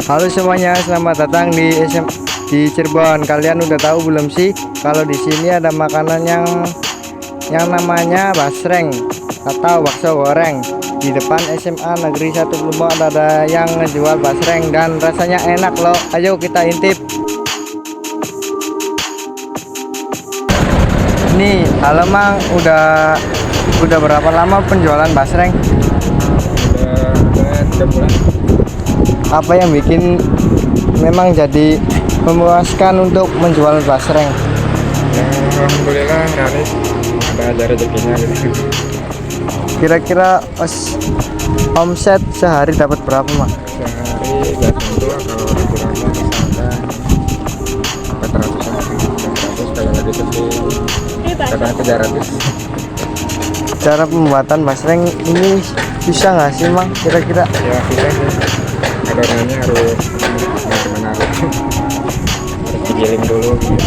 Halo semuanya, selamat datang di Cirebon. Kalian udah tahu belum sih kalau di sini ada makanan yang namanya basreng atau bakso goreng. Di depan SMA Negeri 1 Plumbon ada yang ngejual basreng dan rasanya enak loh. Ayo kita intip. Nih, halo Mang, udah berapa lama penjualan basreng? Udah 3 bulan. Apa yang bikin memang jadi memuaskan untuk menjual basreng? Alhamdulillah Ranis ada rezekinya gitu. Kira-kira omset sehari dapat berapa, Mang? Sehari gak tentu lah, kalau dikurangnya misalkan 400-an, 400 kalau lagi sepi kadang 300. Cara pembuatan basreng ini bisa nggak sih, Mang? Kira-kira Ya bisa sih, adonannya harus benar-benar harus digiling dulu gitu.